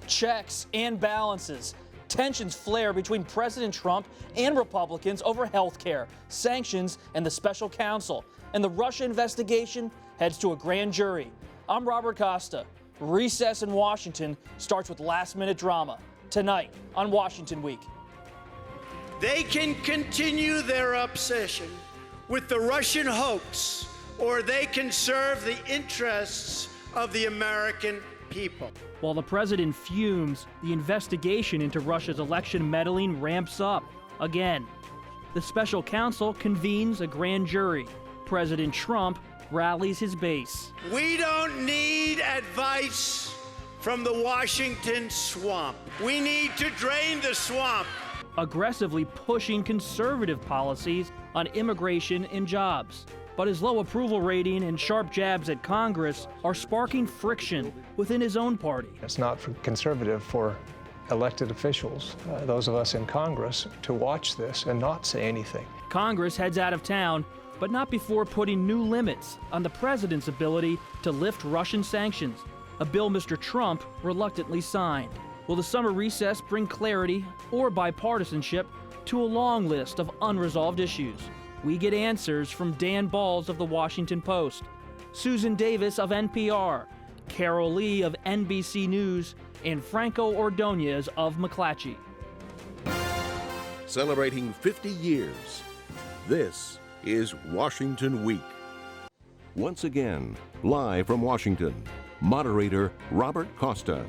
Checks and balances. Tensions flare between President Trump and Republicans over health care, sanctions, and the special counsel. And the Russia investigation heads to a grand jury. I'm Robert Costa. Recess in Washington starts with last-minute drama tonight on Washington Week. They can continue their obsession with the Russian hoax, or they can serve the interests of the American people. While the president fumes, the investigation into Russia's election meddling ramps up again. The special counsel convenes a grand jury. President Trump rallies his base. We don't need advice from the Washington swamp. We need to drain the swamp. Aggressively pushing conservative policies on immigration and jobs. But his low approval rating and sharp jabs at Congress are sparking friction within his own party. It's not conservative for elected officials, those of us in Congress, to watch this and not say anything. Congress heads out of town, but not before putting new limits on the president's ability to lift Russian sanctions, a bill Mr. Trump reluctantly signed. Will the summer recess bring clarity or bipartisanship to a long list of unresolved issues? We get answers from Dan Balls of The Washington Post, Susan Davis of NPR, Carol Lee of NBC News, and Franco Ordonez of McClatchy. Celebrating 50 years, this is Washington Week. Once again, live from Washington, moderator Robert Costa.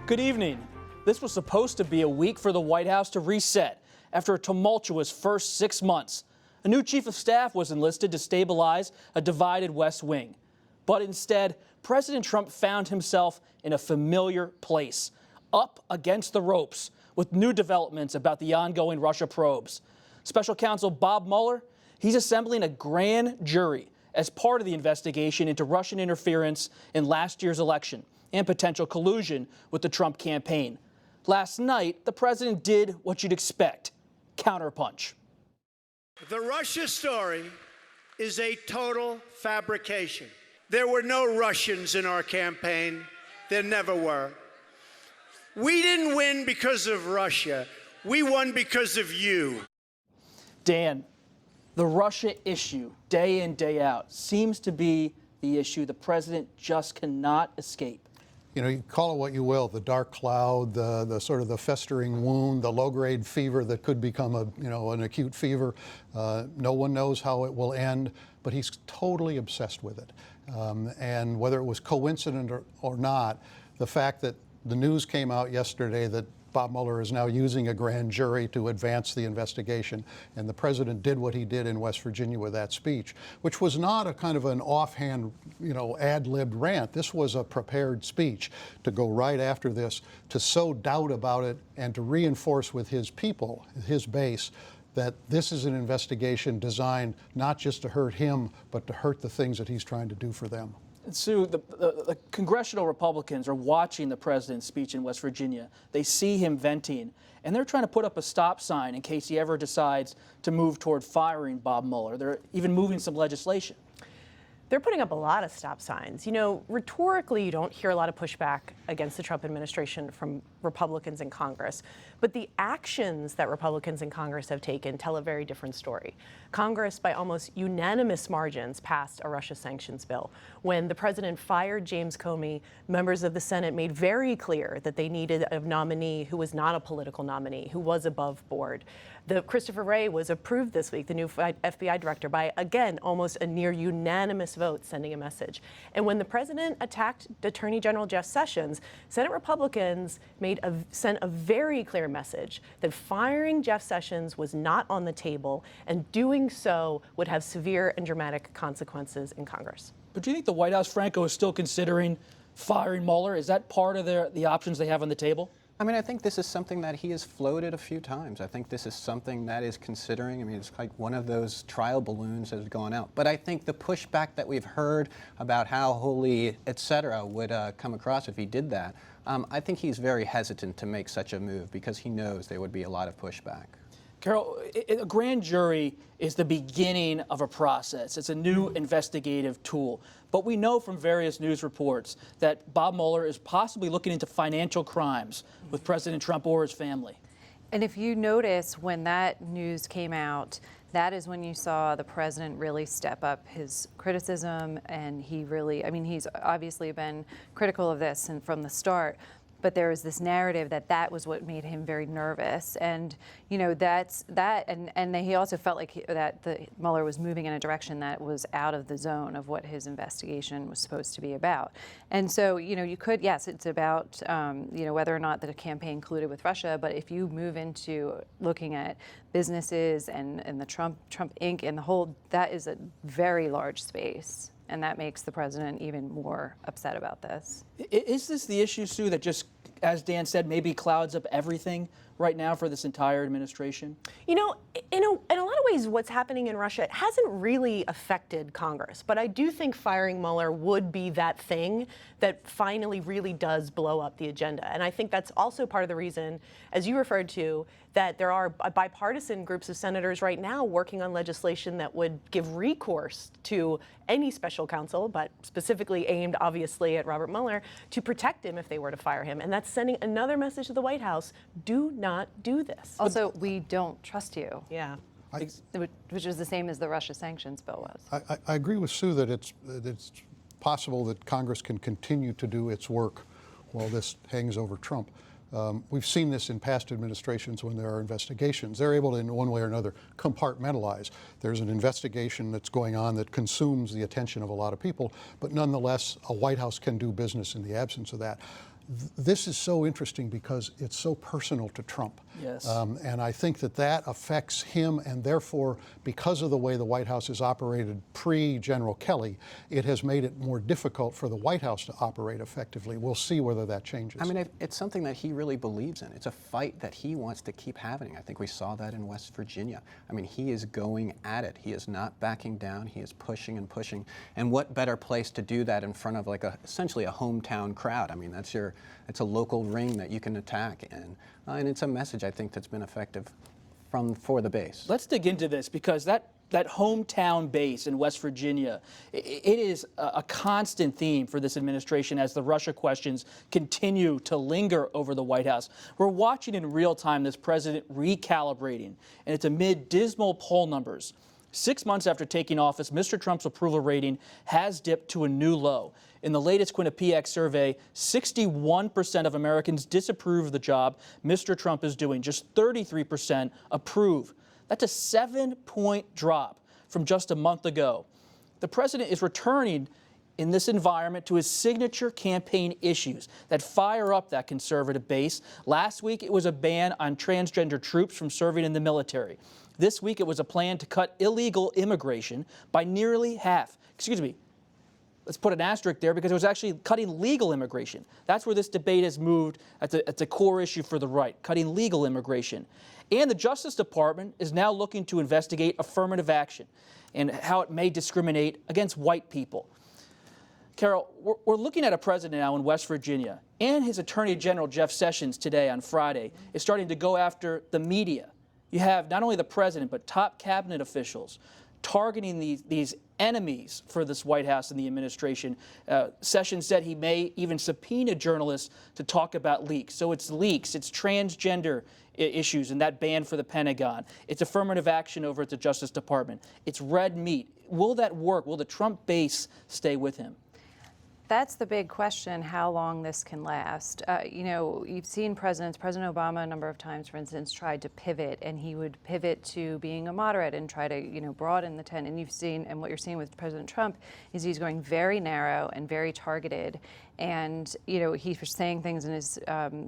Good evening. This was supposed to be a week for the White House to reset after a tumultuous first 6 months. A new chief of staff was enlisted to stabilize a divided West Wing. But instead, President Trump found himself in a familiar place, up against the ropes, with new developments about the ongoing Russia probes. Special counsel Bob Mueller, he's assembling a grand jury as part of the investigation into Russian interference in last year's election and potential collusion with the Trump campaign. Last night, the president did what you'd expect, counterpunch. The Russia story is a total fabrication. There were no Russians in our campaign. There never were. We didn't win because of Russia. We won because of you. Dan, the Russia issue, day in, day out, seems to be the issue the president just cannot escape. You know, you call it what you will, the dark cloud, the sort of the festering wound, the low-grade fever that could become an acute fever. No one knows how it will end, but he's totally obsessed with it. And whether it was coincident or not, the fact that the news came out yesterday that Bob Mueller is now using a grand jury to advance the investigation, and the president did what he did in West Virginia with that speech, which was not a kind of an offhand, ad-libbed rant. This was a prepared speech to go right after this, to sow doubt about it and to reinforce with his people, his base, that this is an investigation designed not just to hurt him, but to hurt the things that he's trying to do for them. Sue, the congressional Republicans are watching the president's speech in West Virginia. They see him venting, and they're trying to put up a stop sign in case he ever decides to move toward firing Bob Mueller. They're even moving some legislation. They're putting up a lot of stop signs. You know, rhetorically, you don't hear a lot of pushback against the Trump administration from Republicans in Congress. But the actions that Republicans in Congress have taken tell a very different story. Congress, by almost unanimous margins, passed a Russia sanctions bill. When the president fired James Comey, members of the Senate made very clear that they needed a nominee who was not a political nominee, who was above board. Christopher Wray was approved this week, the new FBI director, by, again, almost a near unanimous vote, sending a message. And when the president attacked Attorney General Jeff Sessions, Senate Republicans sent a very clear message that firing Jeff Sessions was not on the table, and doing so would have severe and dramatic consequences in Congress. But do you think the White House, Franco, is still considering firing Mueller? Is that part of the options they have on the table? I mean, I think this is something that he has floated a few times. I think this is something that is considering. I mean, it's like one of those trial balloons that has gone out. But I think the pushback that we've heard about how holy, et cetera, would come across if he did that, I think he's very hesitant to make such a move because he knows there would be a lot of pushback. Carol, a grand jury is the beginning of a process. It's a new investigative tool. But we know from various news reports that Bob Mueller is possibly looking into financial crimes with President Trump or his family. And if you notice, when that news came out, that is when you saw the president really step up his criticism, and he really, I mean, he's obviously been critical of this and from the start, but there was this narrative that was what made him very nervous. And, you know, that's that, and he also felt like Mueller was moving in a direction that was out of the zone of what his investigation was supposed to be about. And so, you know, you could, yes, it's about, you know, whether or not the campaign colluded with Russia, but if you move into looking at businesses and the Trump Inc. and the whole, that is a very large space. And that makes the president even more upset about this. Is this the issue, Sue, that just, as Dan said, maybe clouds up everything right now for this entire administration? You know, in a lot of ways, what's happening in Russia, it hasn't really affected Congress. But I do think firing Mueller would be that thing that finally really does blow up the agenda. And I think that's also part of the reason, as you referred to, that there are bipartisan groups of senators right now working on legislation that would give recourse to any special counsel, but specifically aimed, obviously, at Robert Mueller, to protect him if they were to fire him. And that's sending another message to the White House: do not do this. Also, we don't trust you. Yeah. Which is the same as the Russia sanctions bill was. I agree with Sue that it's possible that Congress can continue to do its work while this hangs over Trump. We've seen this in past administrations when there are investigations. They're able to, in one way or another, compartmentalize. There's an investigation that's going on that consumes the attention of a lot of people, but nonetheless, a White House can do business in the absence of that. This is so interesting because it's so personal to Trump. Yes. And I think that affects him, and therefore, because of the way the White House has operated pre-General Kelly, it has made it more difficult for the White House to operate effectively. We'll see whether that changes. I mean, it's something that he really believes in. It's a fight that he wants to keep having. I think we saw that in West Virginia. I mean, he is going at it. He is not backing down. He is pushing and pushing. And what better place to do that in front of essentially a hometown crowd? I mean, it's a local ring that you can attack in. And it's a message, I think, that's been effective for the base. Let's dig into this, because that hometown base in West Virginia, it is a constant theme for this administration as the Russia questions continue to linger over the White House. We're watching in real time this president recalibrating, and it's amid dismal poll numbers. 6 months after taking office, Mr. Trump's approval rating has dipped to a new low. In the latest Quinnipiac survey, 61% of Americans disapprove of the job Mr. Trump is doing. Just 33% approve. That's a 7-point drop from just a month ago. The president is returning in this environment to his signature campaign issues that fire up that conservative base. Last week, it was a ban on transgender troops from serving in the military. This week, it was a plan to cut illegal immigration by nearly half. Excuse me. Let's put an asterisk there, because it was actually cutting legal immigration. That's where this debate has moved at the core issue for the right, cutting legal immigration. And the Justice Department is now looking to investigate affirmative action and how it may discriminate against white people. Carol, we're looking at a president now in West Virginia, and his Attorney General, Jeff Sessions, today on Friday, is starting to go after the media. You have not only the president, but top cabinet officials targeting these enemies for this White House and the administration. Sessions said he may even subpoena journalists to talk about leaks. So it's leaks, it's transgender issues and that ban for the Pentagon. It's affirmative action over at the Justice Department. It's red meat. Will that work? Will the Trump base stay with him? That's the big question, how long this can last. You know, you've seen President Obama a number of times, for instance, tried to pivot, and he would pivot to being a moderate and try to, you know, broaden the tent. And you've seen, and what you're seeing with President Trump is he's going very narrow and very targeted. And, you know, he was saying things in his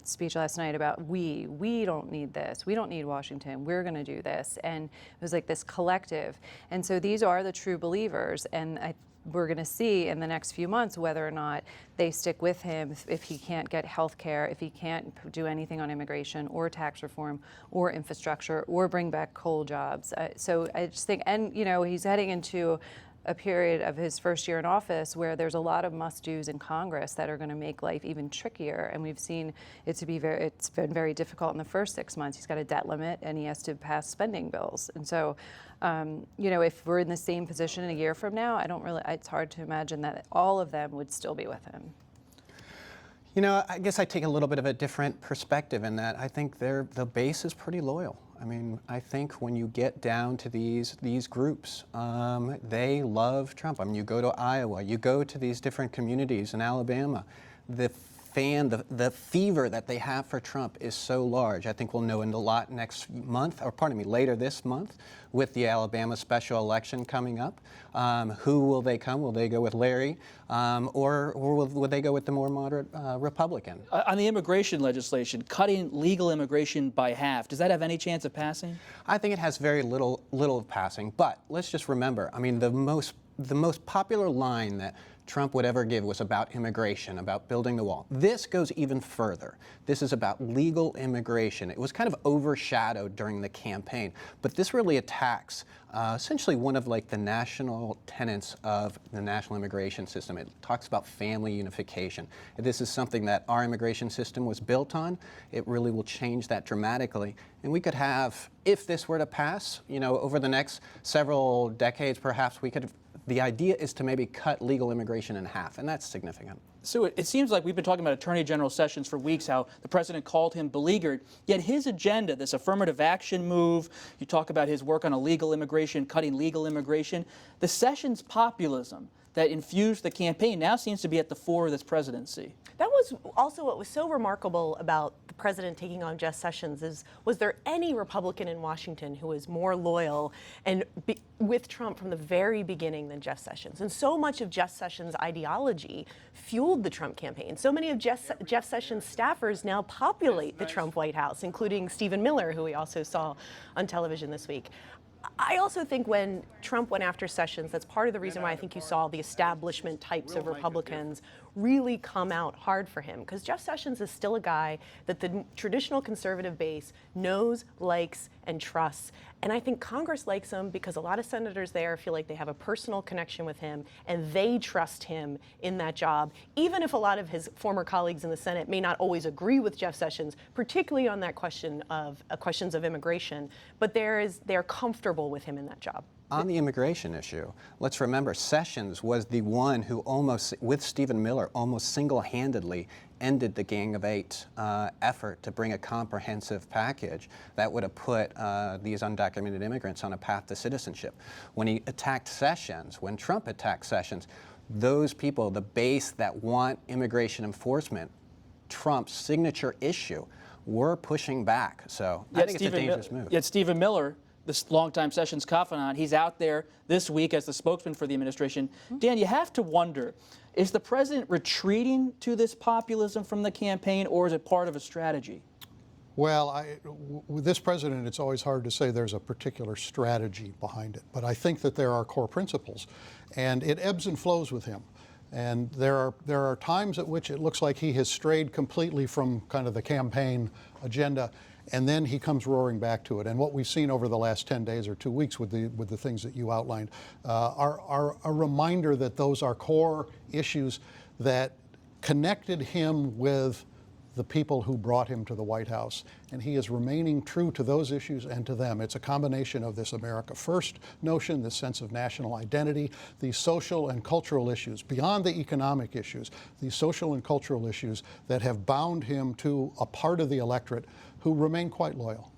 speech last night about we don't need this. We don't need Washington. We're going to do this. And it was like this collective. And so these are the true believers. And we're going to see in the next few months whether or not they stick with him if he can't get health care, if he can't do anything on immigration or tax reform or infrastructure or bring back coal jobs. So I just think, and, you know, he's heading into a period of his first year in office where there's a lot of must-dos in Congress that are going to make life even trickier. And we've seen it to be it's been very difficult in the first 6 months. He's got a debt limit and he has to pass spending bills. And so, if we're in the same position a year from now, it's hard to imagine that all of them would still be with him. I guess I take a little bit of a different perspective in that I think the base is pretty loyal. I mean, I think when you get down to these groups, they love Trump. I mean, you go to Iowa, you go to these different communities in Alabama, the fever that they have for Trump is so large. I think we'll know a lot later this month with the Alabama special election coming up. Who will they come? Will they go with Larry or will they go with the more moderate Republican? On the immigration legislation, cutting legal immigration by half, does that have any chance of passing? I think it has very little of passing, but let's just remember, I mean, the most popular line that Trump would ever give was about immigration, about building the wall. This goes even further. This is about legal immigration. It was kind of overshadowed during the campaign, but this really attacks essentially one of the national tenets of the national immigration system. It talks about family unification. This is something that our immigration system was built on. It really will change that dramatically. And we could have, if this were to pass, over the next several decades, perhaps the idea is to maybe cut legal immigration in half, and that's significant. So it seems like we've been talking about Attorney General Sessions for weeks, how the president called him beleaguered, yet his agenda, this affirmative action move, you talk about his work on illegal immigration, cutting legal immigration, the Sessions populism that infused the campaign now seems to be at the fore of this presidency. That was also what was so remarkable about the president taking on Jeff Sessions was there any Republican in Washington who was more loyal and with Trump from the very beginning than Jeff Sessions? And so much of Jeff Sessions' ideology fueled the Trump campaign. So many of Jeff Sessions' staffers now populate the Trump White House, including Stephen Miller, who we also saw on television this week. I also think when Trump went after Sessions, that's part of the reason why I think you saw the establishment types of Republicans really come out hard for him. Because Jeff Sessions is still a guy that the traditional conservative base knows, likes, and trusts. And I think Congress likes him because a lot of senators there feel like they have a personal connection with him and they trust him in that job, even if a lot of his former colleagues in the Senate may not always agree with Jeff Sessions, particularly on that questions of immigration. But they're comfortable with him in that job. On the immigration issue, let's remember Sessions was the one who with Stephen Miller, almost single-handedly ended the Gang of Eight effort to bring a comprehensive package that would have put these undocumented immigrants on a path to citizenship. When he attacked Sessions, when Trump attacked Sessions, those people, the base that want immigration enforcement, Trump's signature issue, were pushing back. So I think it's a dangerous move. Yet Stephen Miller, this longtime Sessions confidant, he's out there this week as the spokesman for the administration. Dan, you have to wonder, is the president retreating to this populism from the campaign, or is it part of a strategy? Well, with this president, it's always hard to say there's a particular strategy behind it. But I think that there are core principles, and it ebbs and flows with him. And there are times at which it looks like he has strayed completely from kind of the campaign agenda, and then he comes roaring back to it. And what we've seen over the last 10 days or 2 weeks with the things that you outlined are a reminder that those are core issues that connected him with the people who brought him to the White House. And he is remaining true to those issues and to them. It's a combination of this America First notion, this sense of national identity, these social and cultural issues, beyond the economic issues, these social and cultural issues that have bound him to a part of the electorate who remain quite loyal.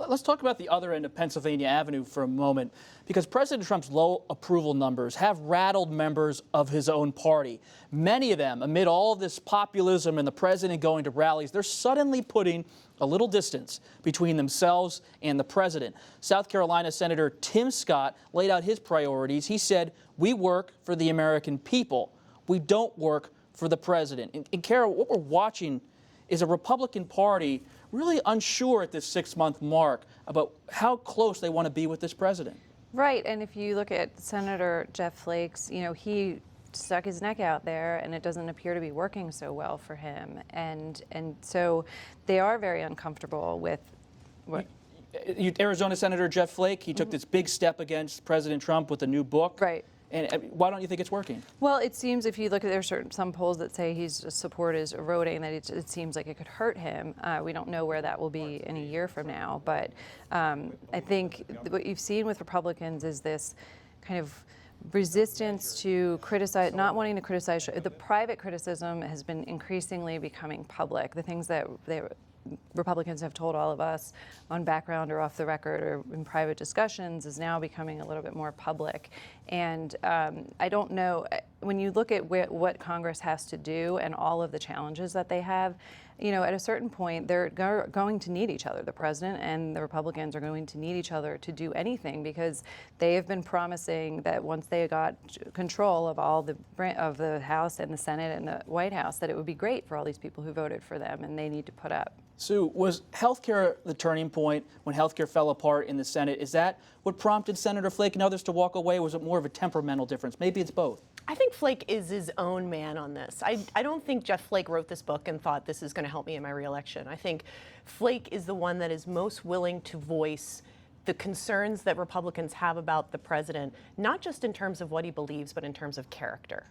Let's talk about the other end of Pennsylvania Avenue for a moment, because President Trump's low approval numbers have rattled members of his own party. Many of them, amid all of this populism and the president going to rallies, they're suddenly putting a little distance between themselves and the president. South Carolina Senator Tim Scott laid out his priorities. He said, "We work for the American people. We don't work for the president." And Kara, what we're watching is a Republican Party really unsure at this 6-month mark about how close they want to be with this president. Right, and if you look at Senator Jeff Flake's, he stuck his neck out there, and it doesn't appear to be working so well for him. And so they are very uncomfortable with what. Arizona Senator Jeff Flake, he took this big step against President Trump with a new book. Right. And why don't you think it's working? Well, it seems if you look at some polls that say his support is eroding, that it seems like it could hurt him. We don't know where that will be in a year from now, but I think what you've seen with Republicans is this kind of resistance to criticize, not wanting to criticize. The private criticism has been increasingly becoming public. The things that Republicans have told all of us on background or off the record or in private discussions is now becoming a little bit more public. And I don't know, when you look at what Congress has to do and all of the challenges that they have, at a certain point, they're going to need each other. The president and the Republicans are going to need each other to do anything, because they have been promising that once they got control of all of the House and the Senate and the White House, that it would be great for all these people who voted for them, and they need to put up. Sue, was health care the turning point when health care fell apart in the Senate? Is that what prompted Senator Flake and others to walk away? Or was it more of a temperamental difference? Maybe it's both. I think Flake is his own man on this. I don't think Jeff Flake wrote this book and thought this is going to help me in my reelection. I think Flake is the one that is most willing to voice the concerns that Republicans have about the president, not just in terms of what he believes, but in terms of character.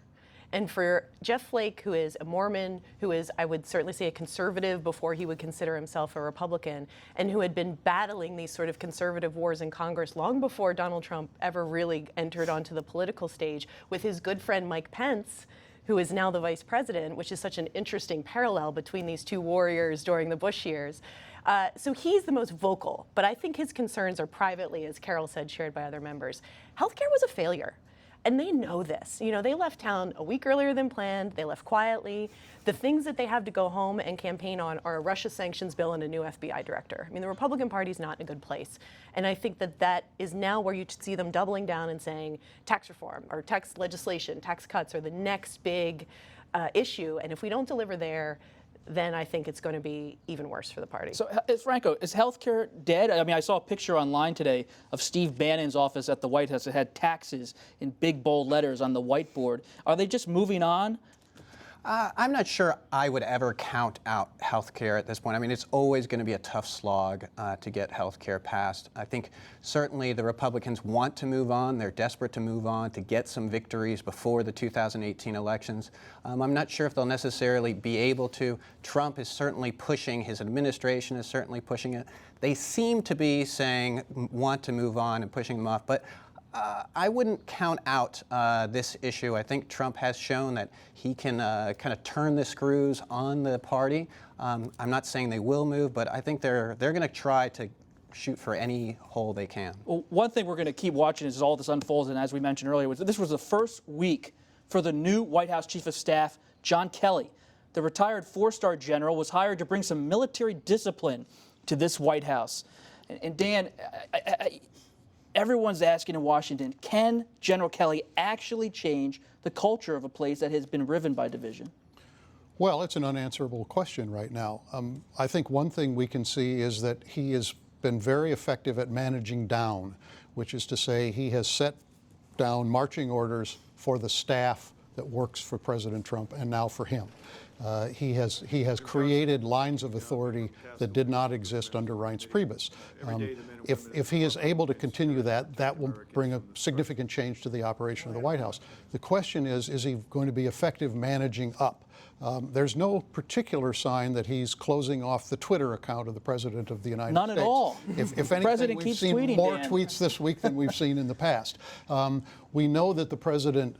And for Jeff Flake, who is a Mormon, who is, I would certainly say, a conservative before he would consider himself a Republican, and who had been battling these sort of conservative wars in Congress long before Donald Trump ever really entered onto the political stage, with his good friend Mike Pence, who is now the vice president, which is such an interesting parallel between these two warriors during the Bush years. So he's the most vocal, but I think his concerns are privately, as Carol said, shared by other members. Healthcare was a failure. And they know this. They left town a week earlier than planned. They left quietly. The things that they have to go home and campaign on are a Russia sanctions bill and a new FBI director. I mean, the Republican Party's not in a good place. And I think that is now where you see them doubling down and saying tax reform or tax legislation, tax cuts are the next big issue. And if we don't deliver there, then I think it's going to be even worse for the party. So, Franco, is healthcare dead? I mean, I saw a picture online today of Steve Bannon's office at the White House that had taxes in big, bold letters on the whiteboard. Are they just moving on? I'm not sure I would ever count out health care at this point. I mean, it's always going to be a tough slog to get health care passed. I think certainly the Republicans want to move on. They're desperate to move on, to get some victories before the 2018 elections. I'm not sure if they'll necessarily be able to. Trump is certainly pushing, his administration is certainly pushing it. They seem to be saying want to move on and pushing them off, but I wouldn't count out this issue. I think Trump has shown that he can kind of turn the screws on the party. I'm not saying they will move, but I think they're going to try to shoot for any hole they can. Well, one thing we're going to keep watching as all this unfolds, and as we mentioned earlier, this was the first week for the new White House Chief of Staff, John Kelly. The retired four-star general was hired to bring some military discipline to this White House. And Dan, everyone's asking in Washington, can General Kelly actually change the culture of a place that has been riven by division? Well, it's an unanswerable question right now. I think one thing we can see is that he has been very effective at managing down, which is to say he has set down marching orders for the staff that works for President Trump and now for him. He has created lines of authority that did not exist under Reince Priebus. If he is able to continue that, that will bring a significant change to the operation of the White House. The question is he going to be effective managing up? There's no particular sign that he's closing off the Twitter account of the President of the United States. None at all. If anything, we've seen tweeting, more Dan. tweets this week than we've seen in the past. We know that the President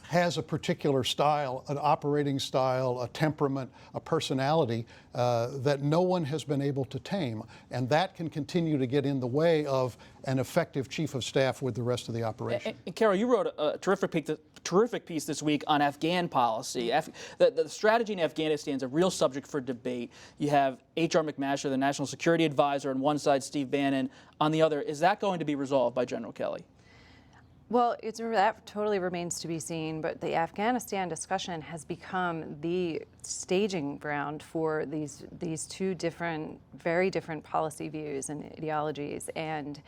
has a particular style, an operating style, a temperament, a personality that no one has been able to tame. And that can continue to get in the way of an effective chief of staff with the rest of the operation. And Carol, you wrote a terrific piece this week on Afghan policy. The strategy in Afghanistan is a real subject for debate. You have H.R. McMaster, the National Security Advisor, on one side, Steve Bannon on the other. Is that going to be resolved by General Kelly? Well, that totally remains to be seen, but the Afghanistan discussion has become the staging ground for these two very different policy views and ideologies, and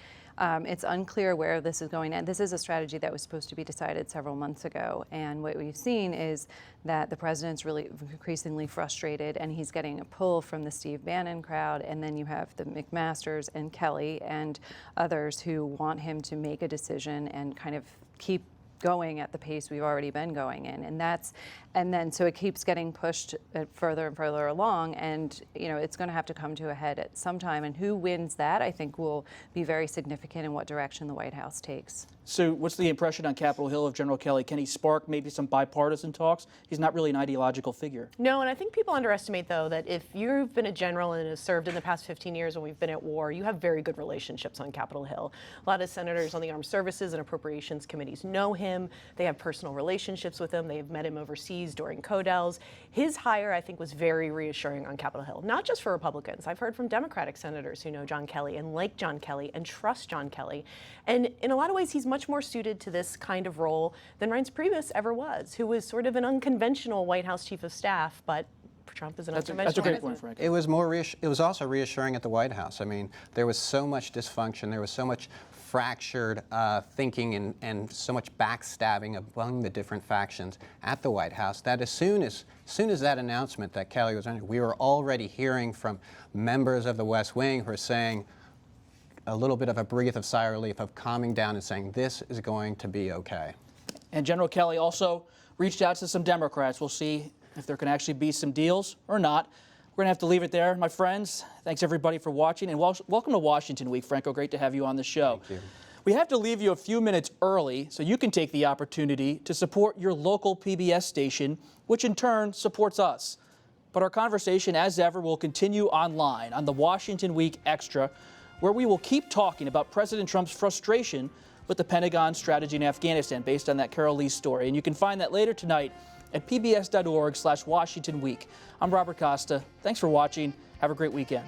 it's unclear where this is going. And this is a strategy that was supposed to be decided several months ago, and what we've seen is that the president's really increasingly frustrated, and he's getting a pull from the Steve Bannon crowd, and then you have the McMasters and Kelly and others who want him to make a decision and kind of keep going at the pace we've already been going in, and then so it keeps getting pushed further and further along, and it's going to have to come to a head at some time, and who wins that, I think, will be very significant in what direction the White House takes. So what's the impression on Capitol Hill of General Kelly? Can he spark maybe some bipartisan talks? He's not really an ideological figure. No, and I think people underestimate, though, that if you've been a general and have served in the past 15 years when we've been at war, you have very good relationships on Capitol Hill. A lot of senators on the Armed Services and Appropriations Committees know him. They have personal relationships with him. They have met him overseas during CODELs. His hire, I think, was very reassuring on Capitol Hill, not just for Republicans. I've heard from Democratic senators who know John Kelly and like John Kelly and trust John Kelly. And in a lot of ways, he's much more suited to this kind of role than Reince Priebus ever was, who was sort of an unconventional White House chief of staff, but Trump is an unconventional. That's a great point, Frank. It was also reassuring at the White House. I mean, there was so much dysfunction, there was so much fractured thinking and so much backstabbing among the different factions at the White House that as soon as that announcement that Kelly was under, we were already hearing from members of the West Wing who are saying a little bit of a breath of sigh of relief, of calming down and saying this is going to be okay. And General Kelly also reached out to some Democrats. We'll see if there can actually be some deals or not. We're going to have to leave it there, my friends. Thanks, everybody, for watching. And welcome to Washington Week, Franco. Great to have you on the show. Thank you. We have to leave you a few minutes early so you can take the opportunity to support your local PBS station, which in turn supports us. But our conversation, as ever, will continue online on the Washington Week Extra, where we will keep talking about President Trump's frustration with the Pentagon strategy in Afghanistan based on that Carol Lee story. And you can find that later tonight at pbs.org/WashingtonWeek. I'm Robert Costa. Thanks for watching. Have a great weekend.